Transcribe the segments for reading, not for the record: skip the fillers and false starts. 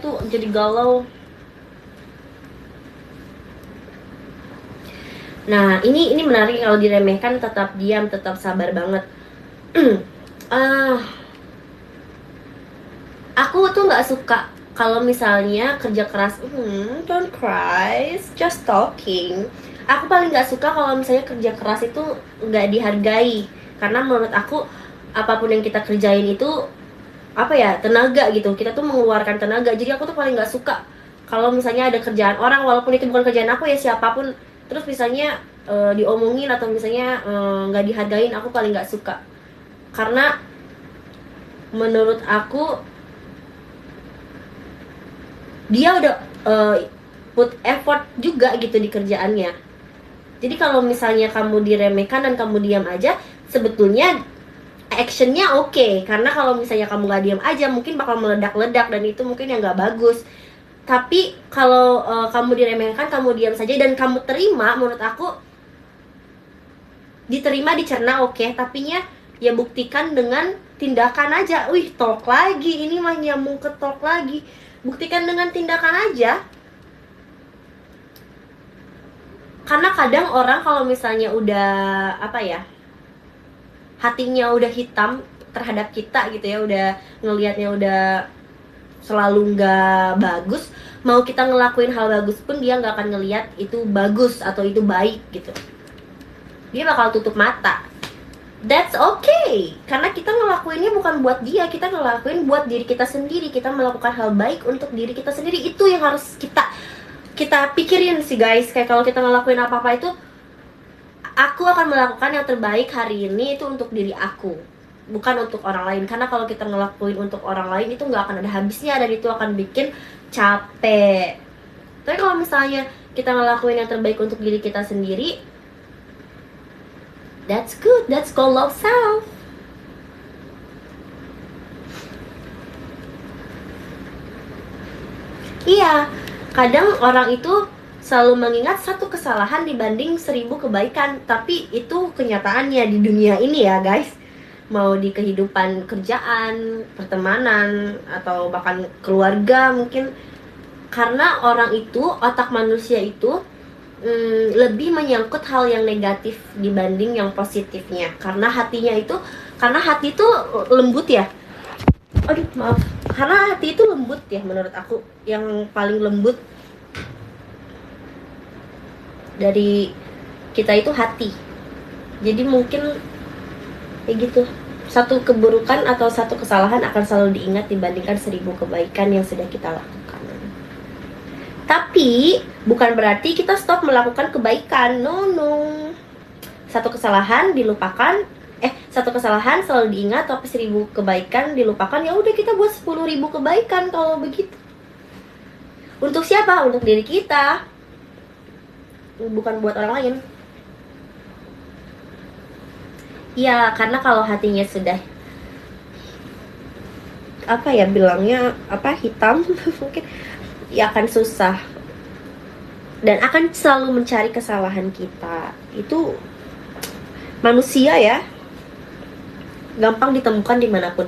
tuh jadi galau. Nah, ini menarik. Kalau diremehkan tetap diam, tetap sabar banget. Aku tuh nggak suka kalau misalnya kerja keras. Don't cry, just talking. Aku paling nggak suka kalau misalnya kerja keras itu nggak dihargai. Karena menurut aku apapun yang kita kerjain itu apa ya, tenaga gitu. Kita tuh mengeluarkan tenaga. Jadi aku tuh paling nggak suka kalau misalnya ada kerjaan orang, walaupun itu bukan kerjaan aku ya, siapapun, terus misalnya diomongin atau misalnya nggak dihargain, aku paling nggak suka. Karena menurut aku dia udah put effort juga gitu di kerjaannya. Jadi kalau misalnya kamu diremehkan dan kamu diam aja, sebetulnya actionnya oke. Karena kalau misalnya kamu gak diam aja, mungkin bakal meledak-ledak dan itu mungkin yang gak bagus. Tapi kalau kamu diremehkan, kamu diam saja dan kamu terima, menurut aku diterima, dicerna oke, tapi ya buktikan dengan tindakan aja. Wih, talk lagi, ini mah nyambung ke talk lagi. Buktikan dengan tindakan aja. Karena kadang orang kalau misalnya udah apa ya, hatinya udah hitam terhadap kita gitu ya, udah ngelihatnya udah selalu nggak bagus, mau kita ngelakuin hal bagus pun dia nggak akan ngelihat itu bagus atau itu baik gitu. Dia bakal tutup mata. That's okay, karena kita ngelakuinnya bukan buat dia, kita ngelakuin buat diri kita sendiri. Kita melakukan hal baik untuk diri kita sendiri. Itu yang harus kita pikirin sih guys. Kayak kalau kita ngelakuin apa-apa itu, aku akan melakukan yang terbaik hari ini itu untuk diri aku, bukan untuk orang lain. Karena kalau kita ngelakuin untuk orang lain itu nggak akan ada habisnya dan itu akan bikin capek. Tapi kalau misalnya kita ngelakuin yang terbaik untuk diri kita sendiri, that's good, that's called love self. Iya, kadang orang itu selalu mengingat satu kesalahan dibanding 1000 kebaikan. Tapi itu kenyataannya di dunia ini ya guys. Mau di kehidupan kerjaan, pertemanan, atau bahkan keluarga mungkin. Karena orang itu, otak manusia itu lebih menyangkut hal yang negatif dibanding yang positifnya. Karena hati itu lembut ya. Aduh maaf. Karena hati itu lembut ya, menurut aku. Yang paling lembut dari kita itu hati. Jadi mungkin kayak gitu, satu keburukan atau satu kesalahan akan selalu diingat dibandingkan 1000 kebaikan yang sudah kita lakukan. Tapi bukan berarti kita stop melakukan kebaikan. No. Satu kesalahan dilupakan, satu kesalahan selalu diingat, tapi 1000 kebaikan dilupakan. Ya udah, kita buat 10.000 kebaikan kalau begitu. Untuk siapa? Untuk diri kita, bukan buat orang lain. Ya, karena kalau hatinya sudah apa ya bilangnya, hitam mungkin ya akan susah dan akan selalu mencari kesalahan kita. Itu manusia ya, gampang ditemukan dimanapun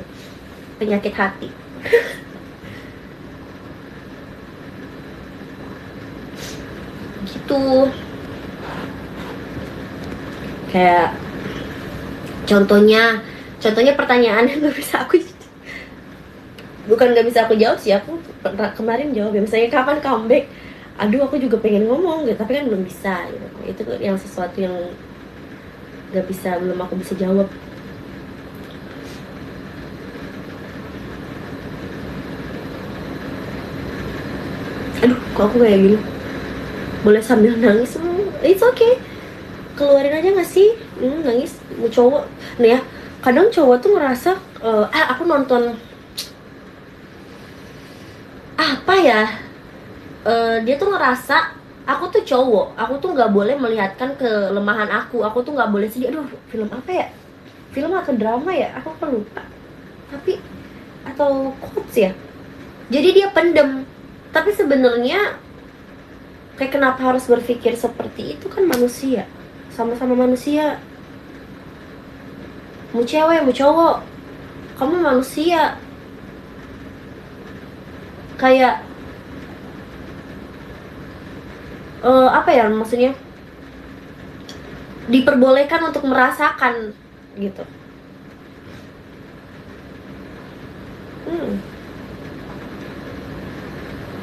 penyakit hati. Gitu. Kayak contohnya pertanyaan yang gak bisa aku jawab sih. Aku kemarin jawab ya, misalnya kapan comeback. Aduh, aku juga pengen ngomong gitu, tapi kan belum bisa gitu. Itu yang sesuatu yang belum aku bisa jawab. Aduh, kok aku kayak gini? Boleh sambil nangis, it's okay, keluarin aja gak sih? Nangis, mau cowok nih ya, kadang cowok tuh ngerasa aku nonton apa ya, dia tuh ngerasa aku tuh cowok, aku tuh nggak boleh melihatkan kelemahan aku tuh nggak boleh sedih. Aduh, film apa ya, film atau drama ya, aku lupa, tapi atau quotes ya. Jadi dia pendem, tapi sebenarnya kayak kenapa harus berpikir seperti itu? Kan manusia, sama-sama manusia. Mau cewek mau cowok, kamu manusia. Kayak apa ya maksudnya, diperbolehkan untuk merasakan gitu.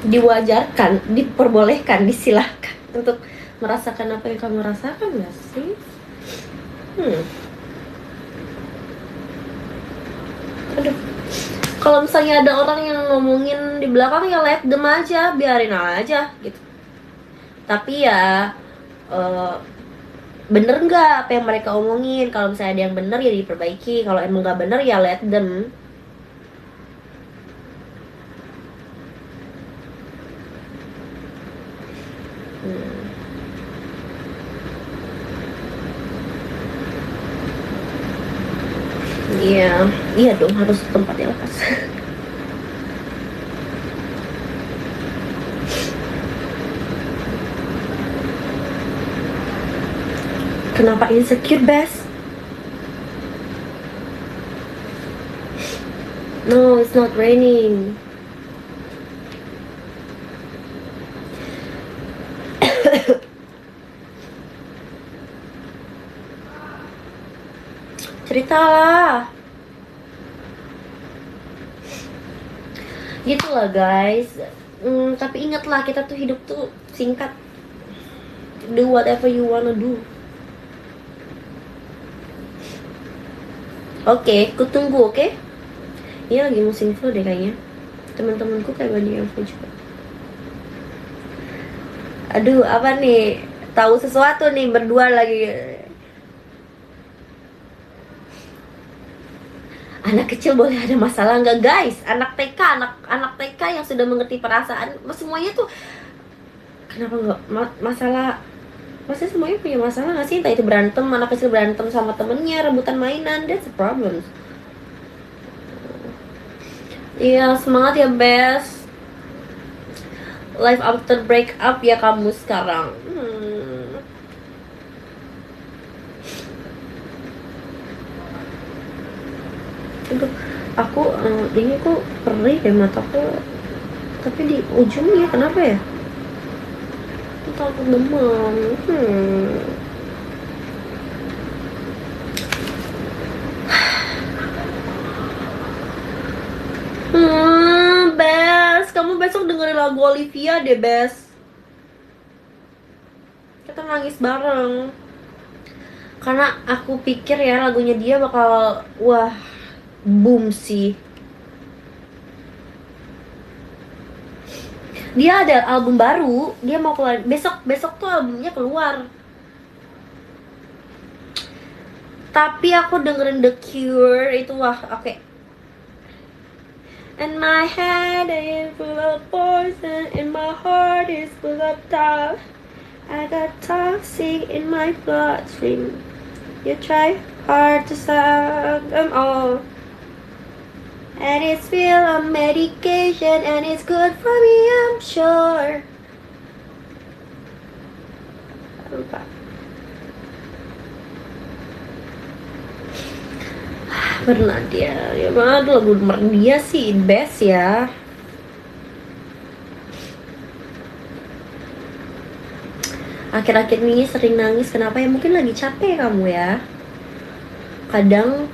Diwajarkan, diperbolehkan, disilahkan untuk merasakan apa yang kamu rasakan, nggak sih? Aduh, kalau misalnya ada orang yang ngomongin di belakang, ya let them aja, biarin aja gitu. Tapi ya bener nggak apa yang mereka omongin? Kalau misalnya ada yang bener ya diperbaiki, kalau emang nggak bener ya let them. Iya, iya dong, harus tempat yang lepas. Kenapa insecure, Bes? No, it's not raining. Ceritalah. Gitu lah guys. Tapi ingatlah, kita tuh hidup tuh singkat. Do whatever you wanna do. Oke, ku tunggu, oke? Iya lagi musim flu deh kayaknya. Teman-temanku kayak banyak yang flu juga. Aduh, apa nih? Tahu sesuatu nih berdua lagi. Anak kecil boleh ada masalah nggak guys? Anak TK, anak TK yang sudah mengerti perasaan, semuanya tuh kenapa nggak masalah? Pasti semuanya punya masalah nggak sih? Entah itu berantem, anak kecil berantem sama temennya, rebutan mainan, that's a problem. Iya, semangat ya Bes. Life after break up ya kamu sekarang. Aduh, aku ini kok perih deh mataku. Tapi di ujungnya kenapa ya? Takut demam. Bes, kamu besok dengerin lagu Olivia deh, Bes. Kita nangis bareng. Karena aku pikir ya lagunya dia bakal wah, boom sih. Dia ada album baru, dia mau keluar besok tuh albumnya keluar. Tapi aku dengerin The Cure itu wah, oke. And my head is full of poison, and my heart is full of doubt. I got toxic in my bloodstream. You try hard to suck them all. And it's still a medication, and it's good for me, I'm sure. Lupa. Bernadia, ya mana lagu Bernadia sih best ya. Akhir-akhir ini sering nangis, kenapa ya? Mungkin lagi capek kamu ya. Kadang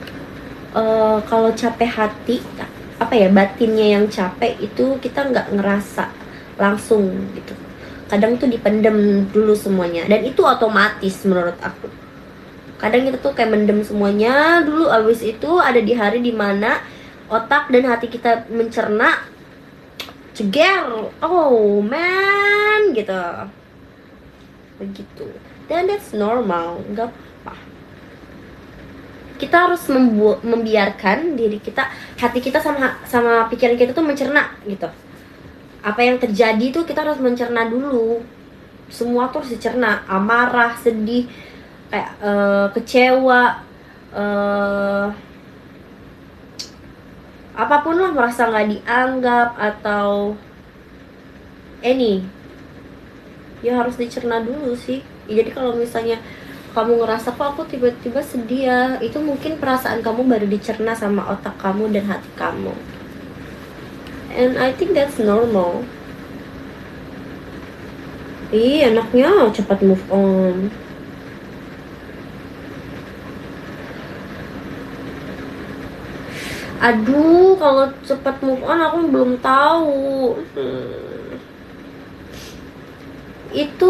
kalau capek hati, apa ya, batinnya yang capek itu kita nggak ngerasa langsung gitu. Kadang tuh dipendem dulu semuanya, dan itu otomatis menurut aku. Kadang kita tuh kayak mendem semuanya dulu, abis itu ada di hari dimana otak dan hati kita mencerna, ceger, oh man gitu, begitu. Dan that's normal, nggak apa-apa. Kita harus membiarkan diri kita, hati kita sama pikiran kita tuh mencerna gitu. Apa yang terjadi tuh kita harus mencerna dulu. Semua tuh harus dicerna, amarah, sedih, kayak kecewa, apapun lah, merasa nggak dianggap atau ya harus dicerna dulu sih. Jadi kalau misalnya kamu ngerasa kok aku tiba-tiba sedih ya, itu mungkin perasaan kamu baru dicerna sama otak kamu dan hati kamu, and I think that's normal. Ih, enaknya cepat move on. Aduh, kalau cepat move on aku belum tahu. Itu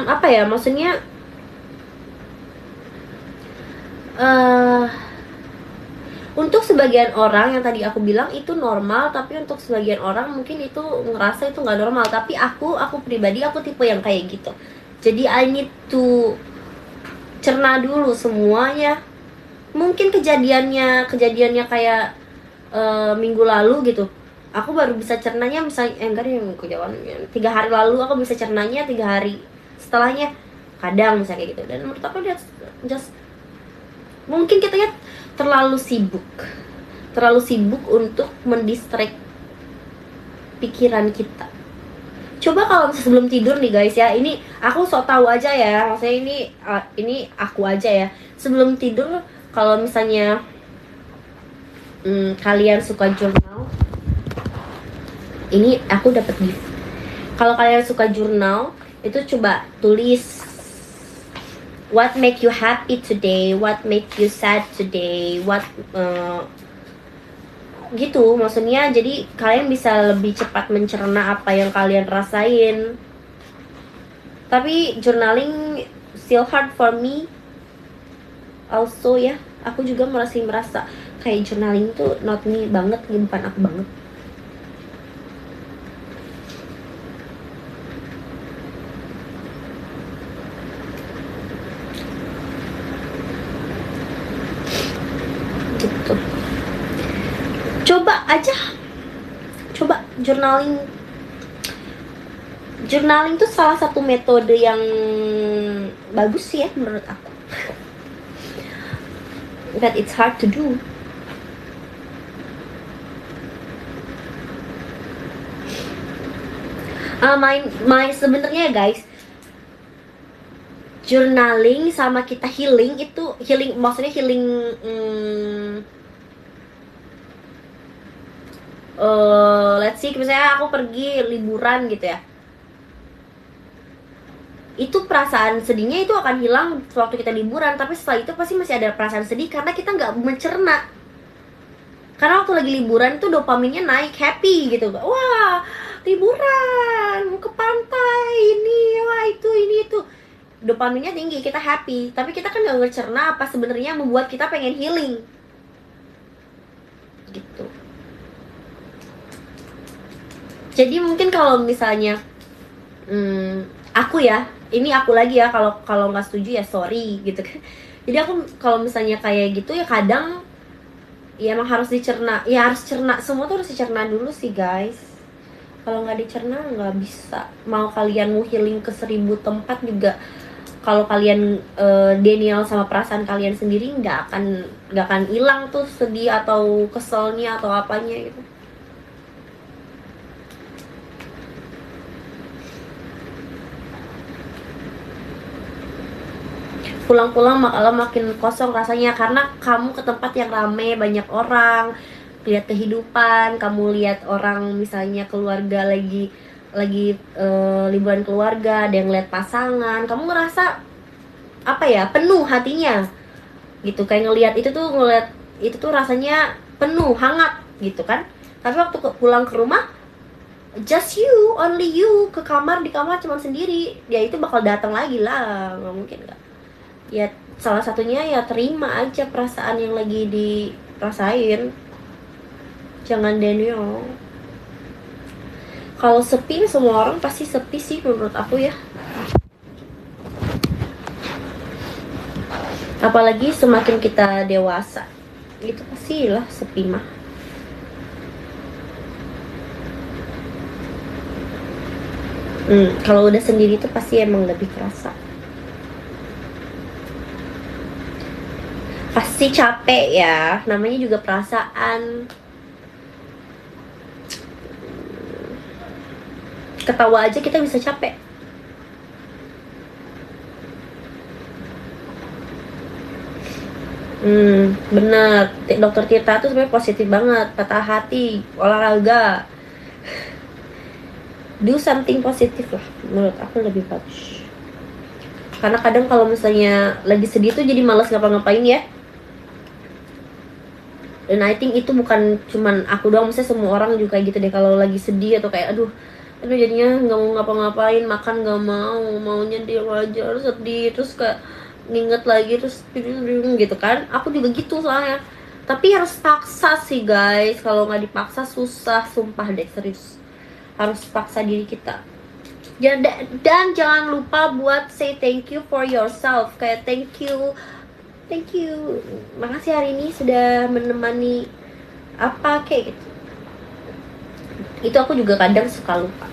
apa ya? Maksudnya untuk sebagian orang yang tadi aku bilang itu normal, tapi untuk sebagian orang mungkin itu ngerasa itu nggak normal. Tapi aku pribadi aku tipe yang kayak gitu. Jadi I need to cerna dulu semuanya. Mungkin kejadiannya kayak minggu lalu gitu. Aku baru bisa cernanya misalnya enggak deh, kejauhan 3 hari lalu aku bisa cernanya 3 hari setelahnya, kadang misalnya kayak gitu. Dan menurut aku dia just mungkin kita terlalu sibuk untuk mendistract pikiran kita. Coba kalau sebelum tidur nih guys ya, ini aku sok tahu aja ya, maksudnya ini aku aja ya. Sebelum tidur kalau misalnya kalian suka jurnal, ini aku dapat gift. Kalau kalian suka jurnal, itu coba tulis what make you happy today, what make you sad today, what gitu. Maksudnya jadi kalian bisa lebih cepat mencerna apa yang kalian rasain. Tapi journaling still hard for me also ya. Aku juga masih merasa kayak journaling tuh not me banget, bukan aku banget. Gitu. Coba journaling tuh salah satu metode yang bagus sih ya menurut aku. But it's hard to do. Sebenarnya guys, journaling sama kita healing itu maksudnya healing let's see, misalnya aku pergi liburan gitu ya, itu perasaan sedihnya itu akan hilang waktu kita liburan, tapi setelah itu pasti masih ada perasaan sedih karena kita nggak mencerna. Karena waktu lagi liburan tuh dopaminnya naik, happy gitu, wah liburan ke pantai ini, wah ini itu dopaminnya tinggi, kita happy, tapi kita kan nggak mencerna apa sebenarnya membuat kita pengen healing gitu. Jadi mungkin kalau misalnya aku ya, ini aku lagi ya, kalau nggak setuju ya sorry gitu kan. Jadi aku kalau misalnya kayak gitu ya kadang ya emang harus dicerna, ya harus cerna, semua tuh harus dicerna dulu sih guys. Kalau nggak dicerna nggak bisa. Mau kalian mau healing ke 1000 tempat juga, kalau kalian denial sama perasaan kalian sendiri, nggak akan hilang tuh sedih atau keselnya atau apanya gitu. Pulang-pulang malah makin kosong rasanya karena kamu ke tempat yang ramai, banyak orang, lihat kehidupan, kamu lihat orang misalnya keluarga lagi liburan keluarga, ada yang lihat pasangan, kamu ngerasa apa ya, penuh hatinya gitu, kayak ngelihat itu tuh rasanya penuh, hangat gitu kan. Tapi waktu pulang ke rumah, just you, only you, di kamar cuma sendiri, ya itu bakal datang lagi lah, nggak mungkin nggak. Ya salah satunya ya terima aja perasaan yang lagi dirasain, jangan denial. Kalau sepi, semua orang pasti sepi sih menurut aku ya. Apalagi semakin kita dewasa, itu pasti lah sepi mah. Kalau udah sendiri tuh pasti emang lebih kerasa. Pasti capek ya, namanya juga perasaan. Ketawa aja kita bisa capek. Bener, dokter Tirta tuh sebenarnya positif banget, patah hati, olahraga. do something positif lah, menurut aku lebih bagus. Karena kadang kalau misalnya lagi sedih tuh jadi malas ngapa-ngapain ya. Dan I think itu bukan cuman aku doang, misalnya semua orang juga kayak gitu deh. Kalau lagi sedih atau kayak aduh jadinya nggak mau ngapa-ngapain, makan nggak maunya dia aja sedih, terus kayak nginget lagi terus gitu kan. Aku juga gitu soalnya, tapi harus paksa sih guys. Kalau nggak dipaksa susah, sumpah deh, serius harus paksa diri kita ya. Dan jangan lupa buat say thank you for yourself, kayak thank you, makasih hari ini sudah menemani apa kayak gitu. Itu aku juga kadang suka lupa.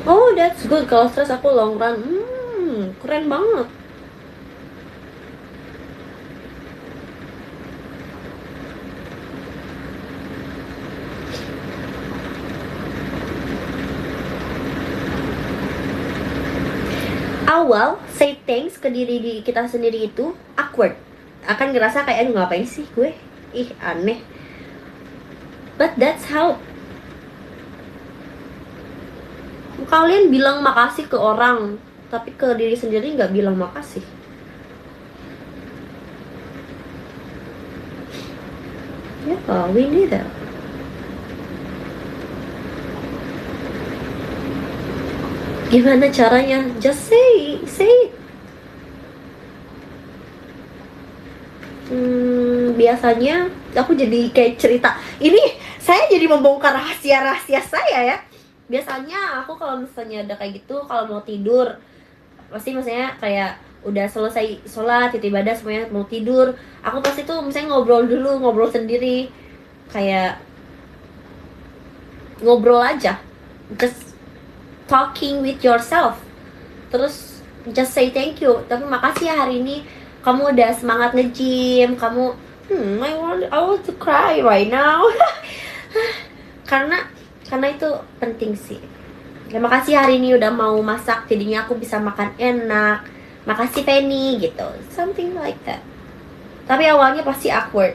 Oh, that's good. Kalau stres aku long run. Keren banget. Awal say thanks ke diri kita sendiri itu awkward. Akan ngerasa kayak aduh ngapain sih gue? Ih, aneh. But that's how kalian bilang makasih ke orang, tapi ke diri sendiri nggak bilang makasih. Yeah, we need that. Gimana caranya? Just say it. Biasanya aku jadi kayak cerita. Ini saya jadi membongkar rahasia saya ya. Biasanya aku kalau misalnya ada kayak gitu, kalau mau tidur, pasti misalnya kayak udah selesai sholat, ibadah semuanya mau tidur, aku pasti tuh misalnya ngobrol sendiri, kayak ngobrol aja, just talking with yourself, terus just say thank you, tapi makasih ya hari ini kamu udah semangat nge-gym, kamu I want to cry right now. karena itu penting sih. Terima kasih hari ini udah mau masak, jadinya aku bisa makan enak. Makasih Penny gitu, something like that. Tapi awalnya pasti awkward.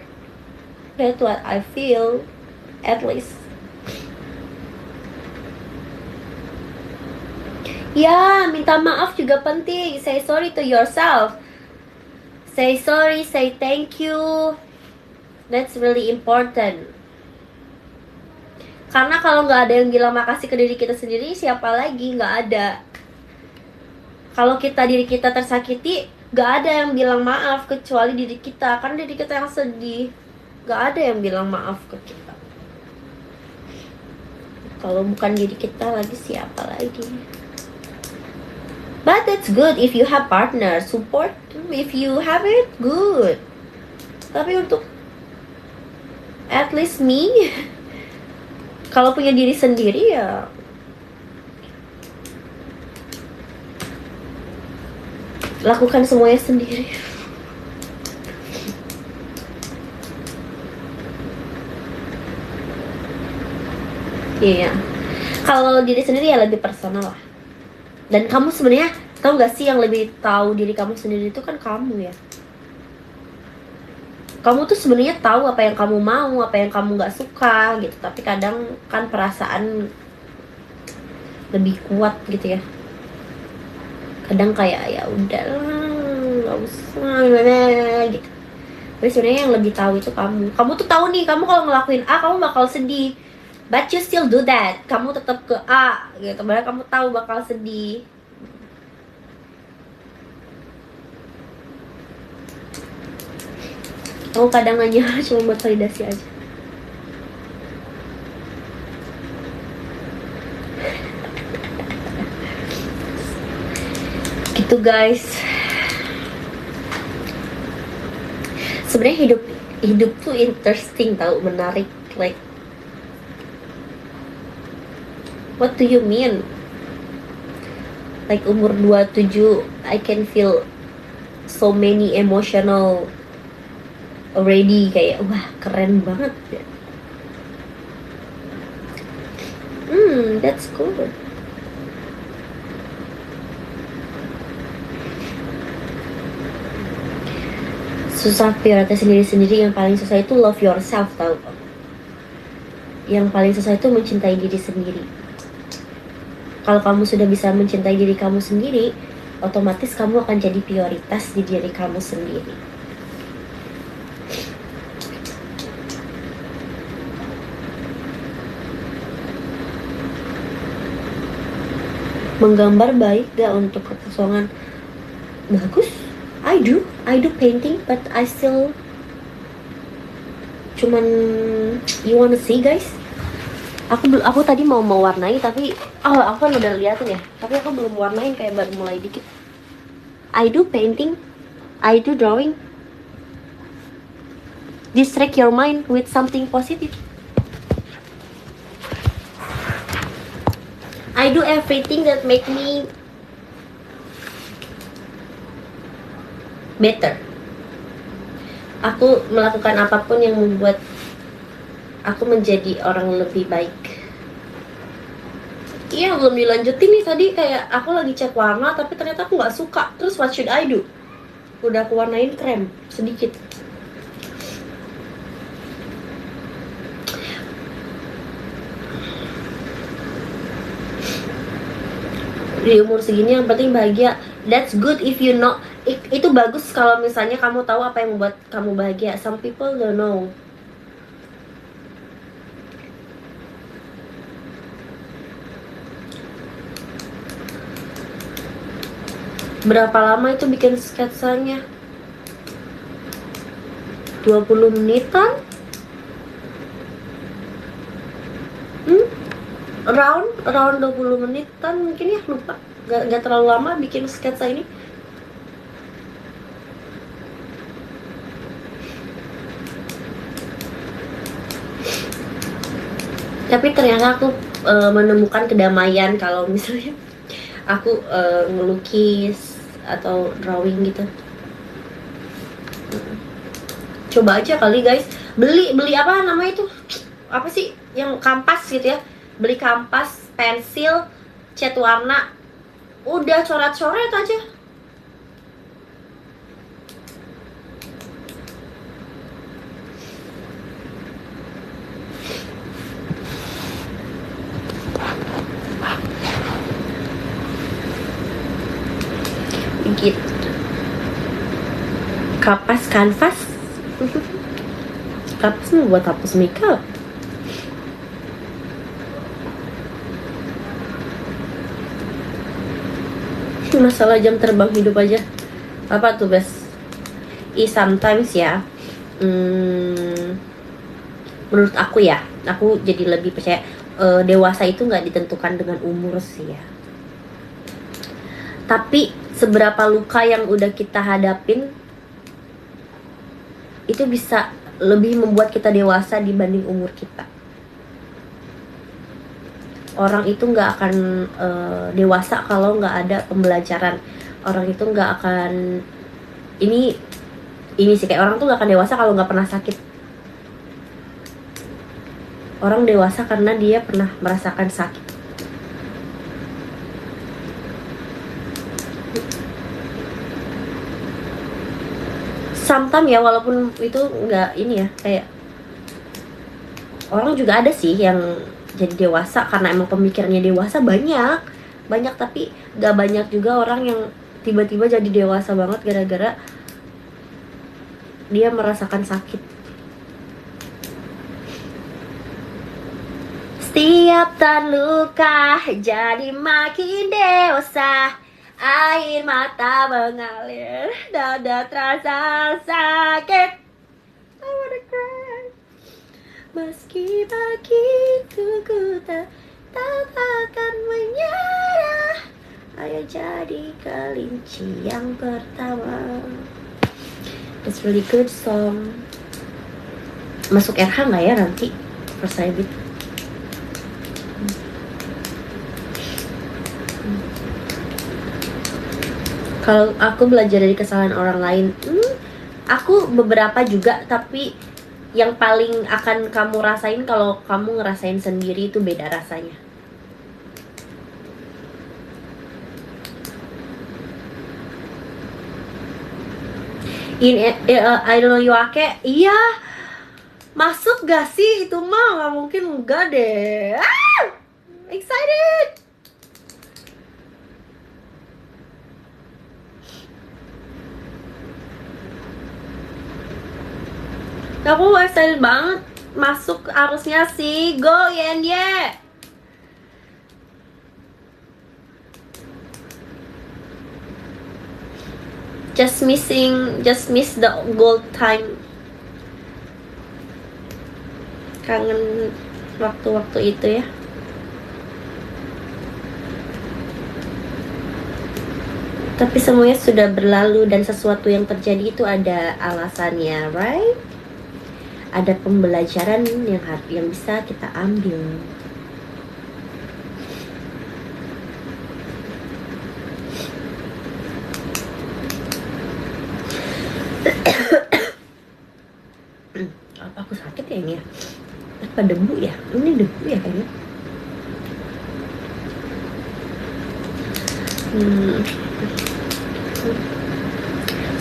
That's what I feel, at least. Ya, minta maaf juga penting. Say sorry to yourself. Say sorry, say thank you. That's really important. Karena kalau nggak ada yang bilang makasih ke diri kita sendiri, siapa lagi? Nggak ada. Kalau diri kita tersakiti, nggak ada yang bilang maaf kecuali diri kita. Kan diri kita yang sedih, nggak ada yang bilang maaf ke kita. Kalau bukan diri kita lagi, siapa lagi? But that's good if you have partner support. If you have it, good. Tapi untuk at least me, kalau punya diri sendiri ya lakukan semuanya sendiri. Iya, kalau diri sendiri ya lebih personal lah. Dan kamu sebenarnya tahu gak sih, yang lebih tahu diri kamu sendiri itu kan kamu ya. Kamu tuh sebenarnya tahu apa yang kamu mau, apa yang kamu nggak suka gitu. Tapi kadang kan perasaan lebih kuat gitu ya. Kadang kayak ya udahlah, nggak usah gitu. Tapi sebenarnya yang lebih tahu itu kamu. Kamu tuh tahu nih, kamu kalau ngelakuin A kamu bakal sedih, but you still do that. Kamu tetap ke A gitu, padahal kamu tahu bakal sedih. Aku kadang nanya cuma buat validasi aja. Gitu guys. Sebenarnya hidup tuh interesting tau, menarik. Like, what do you mean? Like umur 27 I can feel so many emotional already, kayak wah keren banget ya. That's good. Susah prioritas sendiri-sendiri. Yang paling susah itu love yourself, tau. Yang paling susah itu mencintai diri sendiri. Kalau kamu sudah bisa mencintai diri kamu sendiri, otomatis kamu akan jadi prioritas di diri kamu sendiri. Menggambar baik gak untuk kekosongan? Bagus. I do painting, but I still cuman, you wanna see guys, aku tadi mau mewarnai tapi aku kan udah liatin ya, tapi aku belum warnain, kayak baru mulai dikit. I do painting, I do drawing. Distract your mind with something positive. I do everything that make me better. Aku melakukan apapun yang membuat aku menjadi orang lebih baik. Iya, belum dilanjutin nih tadi, kayak aku lagi cek warna tapi ternyata aku nggak suka. Terus what should I do? Udah aku warnain krem sedikit. Di umur segini yang penting bahagia. That's good if you know. Itu bagus kalau misalnya kamu tahu apa yang membuat kamu bahagia. Some people don't know. Berapa lama itu bikin sketsanya? 20 menitan? Around 20 menitan mungkin ya, lupa. Gak terlalu lama bikin sketsa ini. Tapi ternyata aku menemukan kedamaian kalau misalnya aku ngelukis atau drawing gitu. Coba aja kali guys, beli apa namanya itu, apa sih yang kampas gitu ya, beli kampas, pensil, cat warna, udah coret-coret aja. Gitu. Kapas kanvas. Kapas mau buat hapus makeup. Masalah jam terbang hidup aja. Apa tuh bes? Sometimes ya, menurut aku ya, aku jadi lebih percaya dewasa itu nggak ditentukan dengan umur sih ya. Tapi seberapa luka yang udah kita hadapin itu bisa lebih membuat kita dewasa dibanding umur kita. Orang itu nggak akan dewasa kalau nggak ada pembelajaran. Orang itu nggak akan ini sih, kayak orang tuh nggak akan dewasa kalau nggak pernah sakit. Orang dewasa karena dia pernah merasakan sakit. Sometimes ya, walaupun itu nggak ini ya, kayak orang juga ada sih yang jadi dewasa karena emang pemikirannya dewasa, banyak, tapi gak banyak juga orang yang tiba-tiba jadi dewasa banget gara-gara dia merasakan sakit. Setiap terluka jadi makin dewasa, air mata mengalir, dada terasa sakit. I wanna cry. Meski begitu ku tetap akan menyerah. Ayo jadi kelinci yang pertama. It's really good song. Masuk RH nggak ya nanti First Rabbit? Kalau aku belajar dari kesalahan orang lain, aku beberapa juga, tapi yang paling akan kamu rasain kalau kamu ngerasain sendiri itu beda rasanya. Iloyoake, iya. Masuk gak sih? Itu mah nggak mungkin, enggak deh. Excited. Aku excited banget masuk arusnya sih. Go Yenye. Just miss the gold time. Kangen waktu-waktu itu ya. Tapi semuanya sudah berlalu dan sesuatu yang terjadi itu ada alasannya, right? Ada pembelajaran yang bisa kita ambil. Apa aku sakit ya ini ya? Apa debu ya? Ini debu ya kayaknya.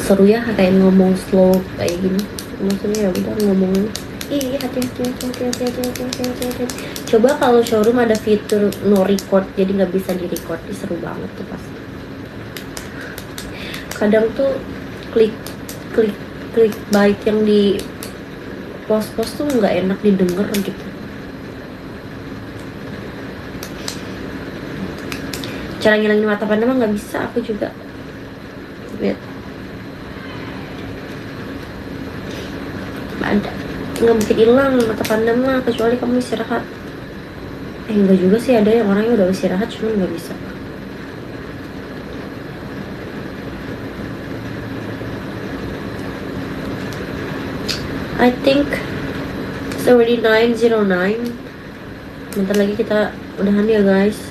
Seru ya kayak ngomong slow kayak gini. Maksudnya ya udah ngomong hati-hati. Coba kalau showroom ada fitur no record, jadi nggak bisa di record. Seru banget tuh pasti. Kadang tuh klik bait yang di post tuh nggak enak didengar gitu. Cara ngilangin mata pandang mah nggak bisa, aku juga. Lihat. Ada nggak mungkin hilang mata pandang mah kecuali kamu istirahat. Enggak juga sih, ada yang orangnya udah istirahat cuma nggak bisa. I think it's already 9:09. Bentar lagi kita udahan ya guys.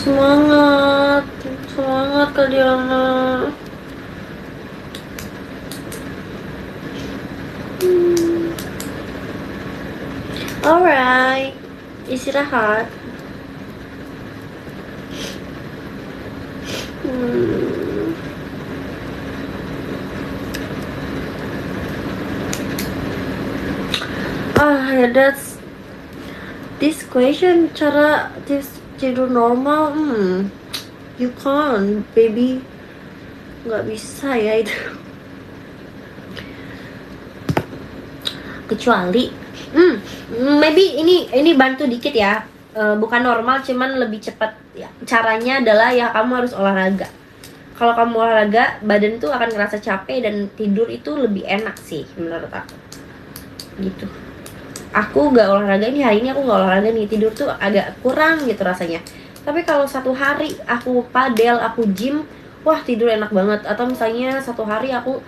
Semangat Kak Diana. Alright, istirahat. That's this question. Cara tidur normal, you can't, baby. Nggak bisa ya itu. Kecuali maybe ini bantu dikit ya. Bukan normal, cuman lebih cepat ya. Caranya adalah ya kamu harus olahraga. Kalau kamu olahraga, badan tuh akan ngerasa capek dan tidur itu lebih enak sih menurut aku. Gitu. Aku gak olahraga nih, hari ini aku gak olahraga nih, tidur tuh agak kurang gitu rasanya. Tapi kalau satu hari aku padel, aku gym, wah tidur enak banget. Atau misalnya satu hari aku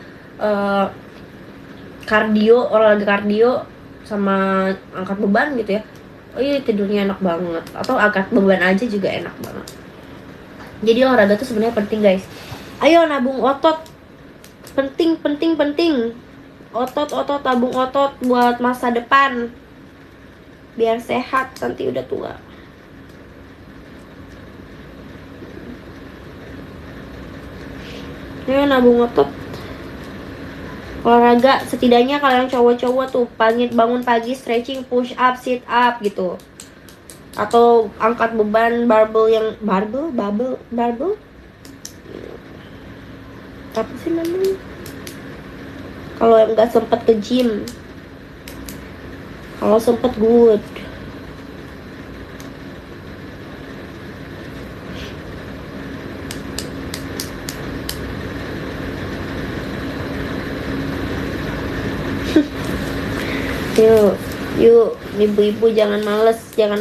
olahraga kardio sama angkat beban gitu ya, oh iya tidurnya enak banget. Atau angkat beban aja juga enak banget. Jadi olahraga tuh sebenarnya penting guys. Ayo nabung otot, penting. Otot, tabung otot buat masa depan, biar sehat nanti udah tua. Ayo nabung otot. Olahraga setidaknya kalau yang cowok-cowok tuh bangun pagi stretching, push up, sit up gitu. Atau angkat beban barbell apa sih namanya? Kalau yang nggak sempet ke gym, kalau sempet good. Yuk, ibu-ibu jangan males. Good,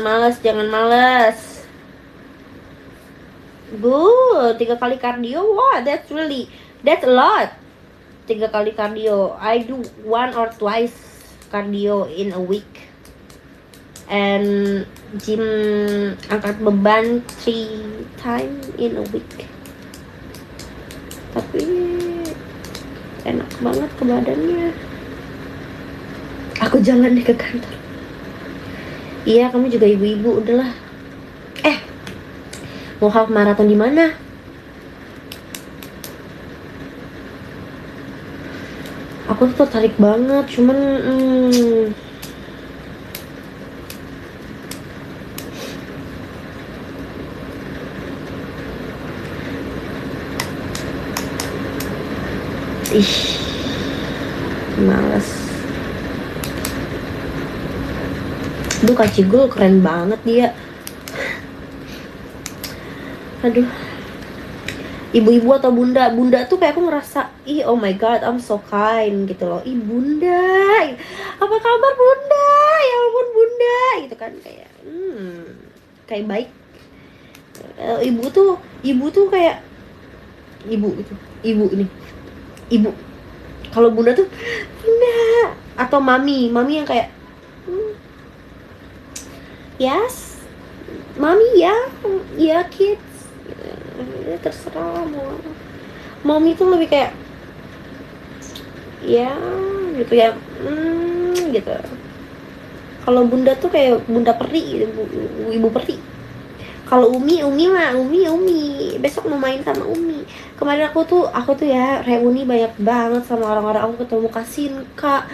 3 kali kardio, wow, that's a lot. 3 kali kardio. I do 1 or twice cardio in a week. And gym angkat beban 3 times in a week. Tapi enak banget ke badannya. Aku jalan deh ke kantor. Iya, kamu juga ibu-ibu, udahlah. Mau half marathon di mana? Aku tuh tertarik banget, cuman ih, males. Aduh, Kak Cigul keren banget dia. Aduh, ibu-ibu atau bunda tuh kayak aku ngerasa, ih, oh my god, I'm so kind gitu loh. Ih, bunda, apa kabar bunda? Ya ampun bunda, gitu kan, kayak kayak baik. Ibu tuh kayak ibu itu, ibu ini, ibu. Kalau bunda tuh bunda, atau mami yang kayak yes, mami ya, ya kids, ya, terserah mau. Mami tuh lebih kayak ya gitu ya, gitu. Kalau bunda tuh kayak bunda peri, ibu peri. Kalau Umi mah Umi besok mau main sama Umi. Kemarin aku tuh ya reuni banyak banget sama orang-orang. Aku ketemu Kasinka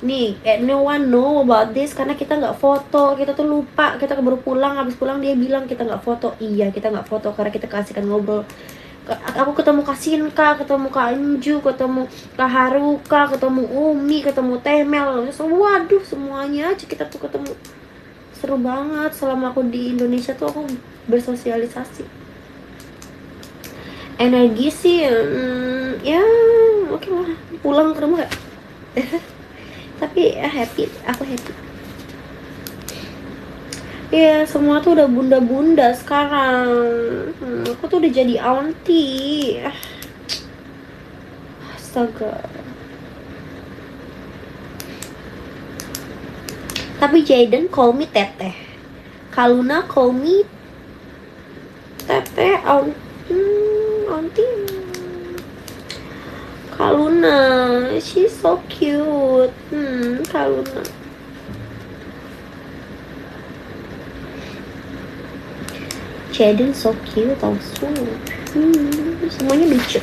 nih, no one know about this karena kita nggak foto. Kita tuh lupa, kita baru pulang, habis pulang dia bilang kita nggak foto. Iya, kita nggak foto karena kita kasihkan ngobrol. Aku ketemu Kasinka, ketemu Kak Anju, ketemu Kak Haruka, ketemu Umi, ketemu Temel. Waduh, semuanya aja kita tuh ketemu. Seru banget. Selama aku di Indonesia tuh aku bersosialisasi. Energi sih ya oke lah, pulang ke rumah gak? Tapi ya happy, aku happy. Ya semua tuh udah bunda-bunda sekarang. Aku tuh udah jadi auntie. Astaga. Tapi Jaden call me teteh, Kaluna call me teteh, auntie. Kaluna, she's so cute. Kaluna. Jaden so cute also. Semuanya lucu.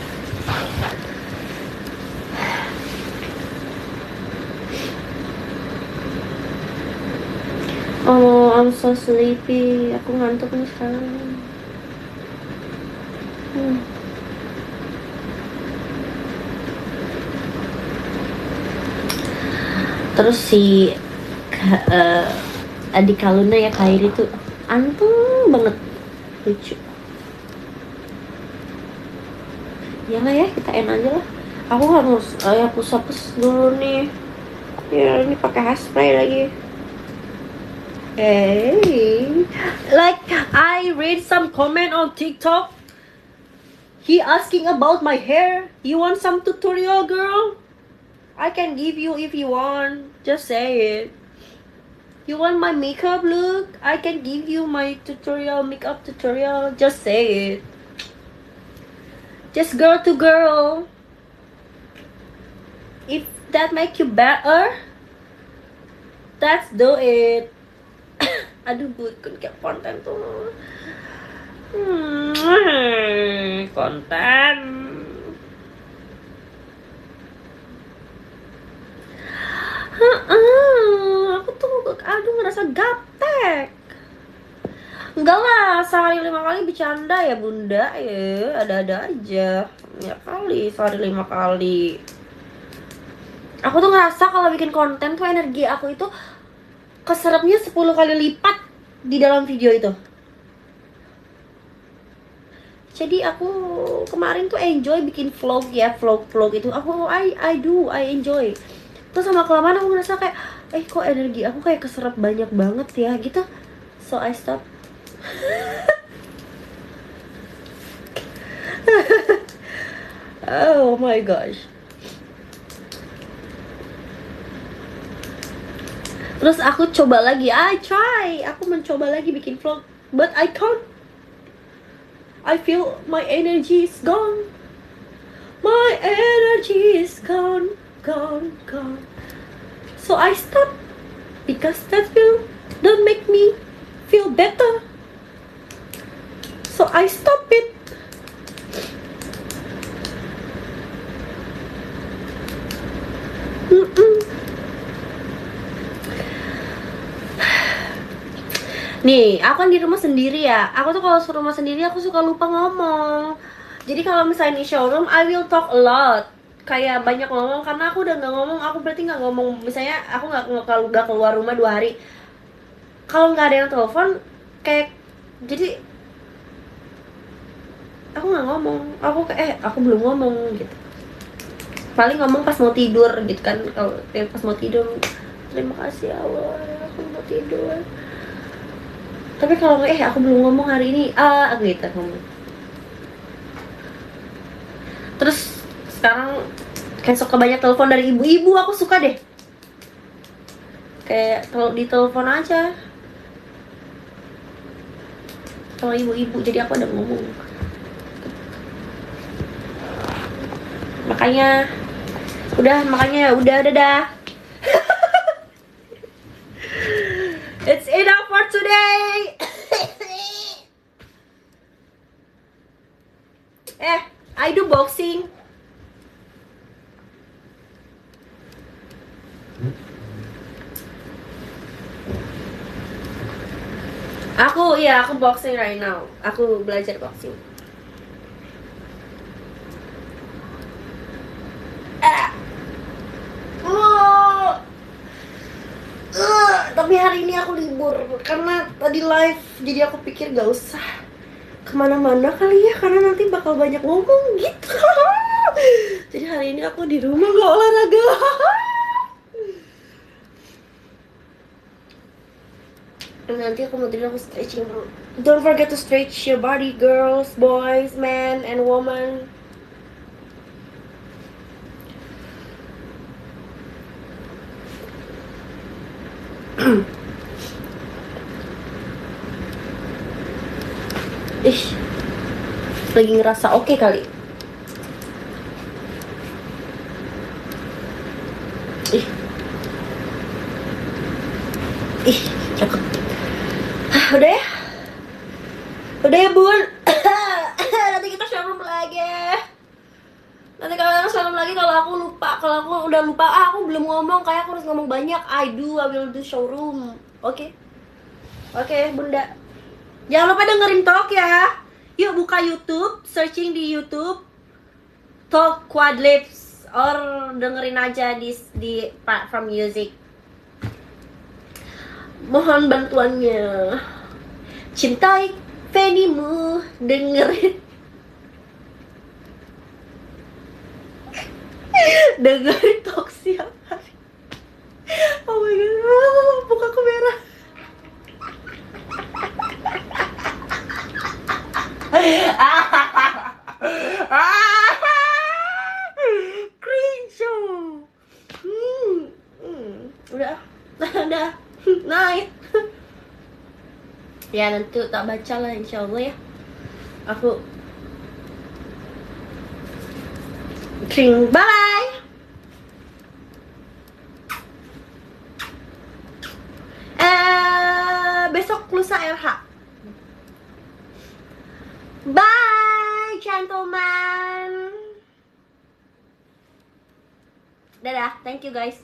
Oh, I'm so sleepy. Aku ngantuk nih sekarang. Terus si adik Kaluna ya, Kairi tuh anteng banget, lucu. Ya lah ya, kita end aja lah. Aku harus hapus dulu nih. Ya ini pakai hairspray lagi. Hey, like I read some comment on TikTok. He asking about my hair. You want some tutorial, girl? I can give you if you want. Just say it. You want my makeup look? I can give you my makeup tutorial. Just say it. Just girl to girl. If that make you better, let's do it. Aduh, bukan kayak konten tuh. Konten. Aku tuh ngerasa gaptek. Enggak lah, sehari 5 kali bercanda ya bunda. Ya ada-ada aja. Ya kali, sehari 5 kali. Aku tuh ngerasa kalau bikin konten tuh energi aku itu keserapnya 10 kali lipat di dalam video itu. Jadi aku kemarin tuh enjoy bikin vlog ya, vlog itu. I enjoy. Terus sama kelamaan aku ngerasa kayak kok energi aku kayak keserap banyak banget ya gitu. So I stop. Oh my gosh. Terus aku coba lagi, aku mencoba lagi bikin vlog, but I can't. I feel my energy is gone. My energy is gone. So I stop because that will don't make me feel better. So I stop it. Nih, aku kan di rumah sendiri ya. Aku tuh kalau rumah sendiri aku suka lupa ngomong. Jadi kalau misalnya di showroom, I will talk a lot. Kayak banyak ngomong karena aku udah nggak ngomong. Aku berarti nggak ngomong. Misalnya aku nggak keluar rumah 2 hari. Kalau nggak ada yang telepon, kayak jadi aku nggak ngomong. Aku belum ngomong gitu. Paling ngomong pas mau tidur gitu kan. Kalau pas mau tidur, terima kasih ya Allah, aku mau tidur. Tapi kalau aku belum ngomong hari ini, aku gitu ngomong. Terus sekarang kayak suka banyak telepon dari ibu-ibu, aku suka deh. Kayak kalau ditelepon aja. Kalau ibu-ibu, jadi aku ada ngomong. Makanya udah dadah. It's enough for today. I do boxing. Aku boxing right now. Aku belajar boxing. Tapi hari ini aku libur karena tadi live, jadi aku pikir gak usah kemana-mana kali ya, karena nanti bakal banyak ngomong gitu. Jadi hari ini aku di rumah gak olahraga. Nanti aku mau tidur, aku stretching dulu. Don't forget to stretch your body, girls, boys, men, and women. Lagi ngerasa oke kali. Cakep. Udah ya? Udah ya bun. Nanti kita showroom lagi. Nanti kalau showroom lagi kalau aku lupa. Kalau aku udah lupa, aku belum ngomong. Kayak aku harus ngomong banyak. I will do showroom. Oke? Oke bunda. Jangan lupa dengerin talk ya. Yuk buka YouTube, searching di YouTube Talk Quad Lips, or dengerin aja di platform music. Mohon bantuannya. Cintai Fenimu, dengerin. Dengerin talk siap hari. Oh my god, mukaku merah. Cringe. Udah night. Ya nanti tak baca lah insyaallah ya. Aku drink, bye. Besok lusa RH. Bye, gentlemen. Dadah, thank you guys.